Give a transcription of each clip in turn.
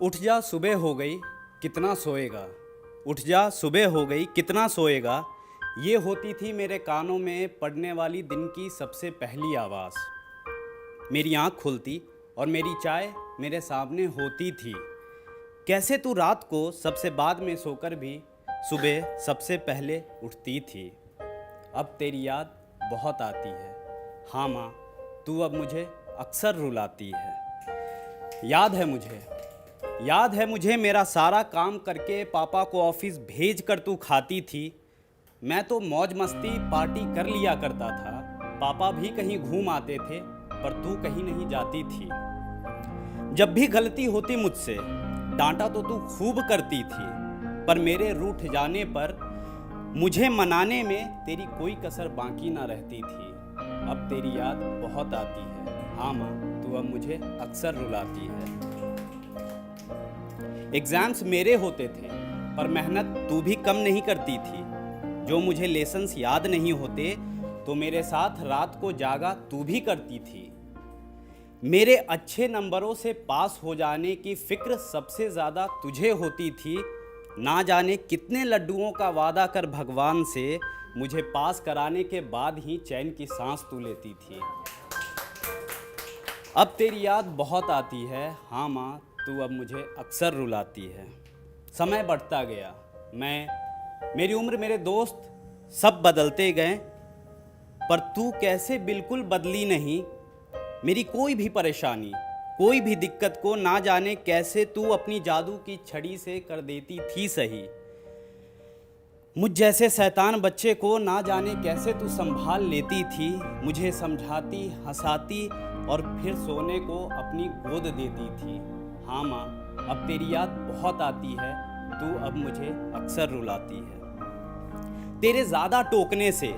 उठ जा सुबह हो गई कितना सोएगा। उठ जा सुबह हो गई कितना सोएगा। ये होती थी मेरे कानों में पड़ने वाली दिन की सबसे पहली आवाज़। मेरी आँख खुलती और मेरी चाय मेरे सामने होती थी। कैसे तू रात को सबसे बाद में सोकर भी सुबह सबसे पहले उठती थी। अब तेरी याद बहुत आती है। हाँ माँ, तू अब मुझे अक्सर रुलाती है। याद है मुझे मेरा सारा काम करके पापा को ऑफिस भेज कर तू खाती थी। मैं तो मौज मस्ती पार्टी कर लिया करता था। पापा भी कहीं घूम आते थे पर तू कहीं नहीं जाती थी। जब भी गलती होती मुझसे डांटा तो तू खूब करती थी, पर मेरे रूठ जाने पर मुझे मनाने में तेरी कोई कसर बाकी ना रहती थी। अब तेरी याद बहुत आती है। हाँ माँ, तू अब मुझे अक्सर रुलाती है। एग्जाम्स मेरे होते थे पर मेहनत तू भी कम नहीं करती थी। जो मुझे लेसन्स याद नहीं होते तो मेरे साथ रात को जागा तू भी करती थी। मेरे अच्छे नंबरों से पास हो जाने की फिक्र सबसे ज़्यादा तुझे होती थी। ना जाने कितने लड्डुओं का वादा कर भगवान से मुझे पास कराने के बाद ही चैन की सांस तू लेती थी। अब तेरी याद बहुत आती है। हाँ माँ, तू अब मुझे अक्सर रुलाती है। समय बढ़ता गया, मेरी उम्र, मेरे दोस्त सब बदलते गए, पर तू कैसे बिल्कुल बदली नहीं। मेरी कोई भी परेशानी, कोई भी दिक्कत को ना जाने कैसे तू अपनी जादू की छड़ी से कर देती थी सही। मुझ जैसे शैतान बच्चे को ना जाने कैसे तू संभाल लेती थी। मुझे समझाती, हंसाती और फिर सोने को अपनी गोद देती थी। हाँ माँ, अब तेरी याद बहुत आती है। तू अब मुझे अक्सर रुलाती है। तेरे ज़्यादा टोकने से,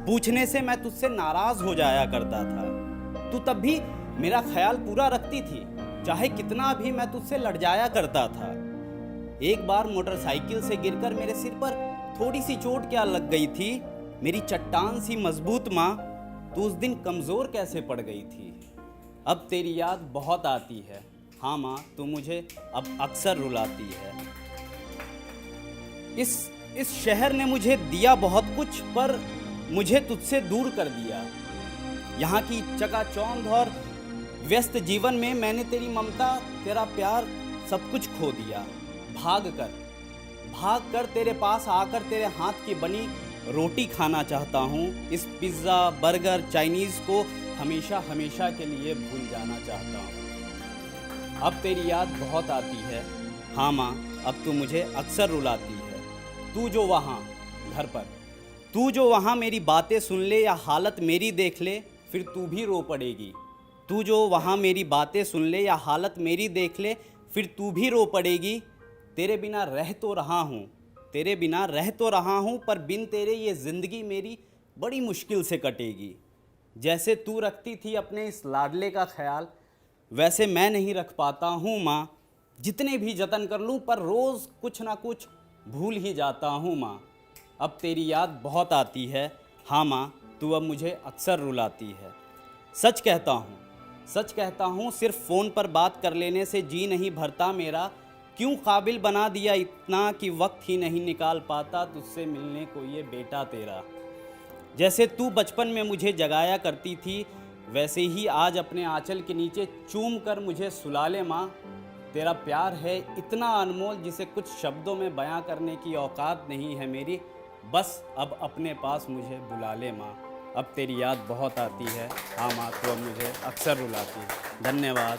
पूछने से मैं तुझसे नाराज़ हो जाया करता था। तू तब भी मेरा ख्याल पूरा रखती थी, चाहे कितना भी मैं तुझसे लड़ जाया करता था। एक बार मोटरसाइकिल से गिरकर मेरे सिर पर थोड़ी सी चोट क्या लग गई थी। मेरी चट्टान सी मजबूत माँ, तू उस दिन कमज़ोर कैसे पड़ गई थी। अब तेरी याद बहुत आती है। हाँ माँ, तू मुझे अब अक्सर रुलाती है। इस शहर ने मुझे दिया बहुत कुछ, पर मुझे तुझसे दूर कर दिया। यहाँ की चकाचौंध और व्यस्त जीवन में मैंने तेरी ममता, तेरा प्यार सब कुछ खो दिया। भाग कर तेरे पास आकर तेरे हाथ की बनी रोटी खाना चाहता हूँ। इस पिज़्ज़ा, बर्गर, चाइनीज़ को हमेशा हमेशा के लिए भूल जाना चाहता हूँ। अब तेरी याद बहुत आती है। हाँ माँ, अब तू मुझे अक्सर रुलाती है। तू जो वहाँ घर पर, तू जो वहाँ मेरी बातें सुन ले या हालत मेरी देख ले, फिर तू भी रो पड़ेगी। तू जो वहाँ मेरी बातें सुन ले या हालत मेरी देख ले, फिर तू भी रो पड़ेगी। तेरे बिना रह तो रहा हूँ, पर बिन तेरे ये ज़िंदगी मेरी बड़ी मुश्किल से कटेगी। जैसे तू रखती थी अपने इस लाडले का ख्याल, वैसे मैं नहीं रख पाता हूँ माँ। जितने भी जतन कर लूँ, पर रोज़ कुछ ना कुछ भूल ही जाता हूँ माँ। अब तेरी याद बहुत आती है। हाँ माँ, तू अब मुझे अक्सर रुलाती है। सच कहता हूँ, सिर्फ फ़ोन पर बात कर लेने से जी नहीं भरता मेरा। क्यों काबिल बना दिया इतना कि वक्त ही नहीं निकाल पाता तुझसे मिलने को ये बेटा तेरा। जैसे तू बचपन में मुझे जगाया करती थी, वैसे ही आज अपने आंचल के नीचे चूम कर मुझे सुला ले माँ। तेरा प्यार है इतना अनमोल जिसे कुछ शब्दों में बयां करने की औकात नहीं है मेरी। बस अब अपने पास मुझे बुला ले माँ। अब तेरी याद बहुत आती है। हाँ माँ, तो अब मुझे अक्सर रुलाती है। धन्यवाद।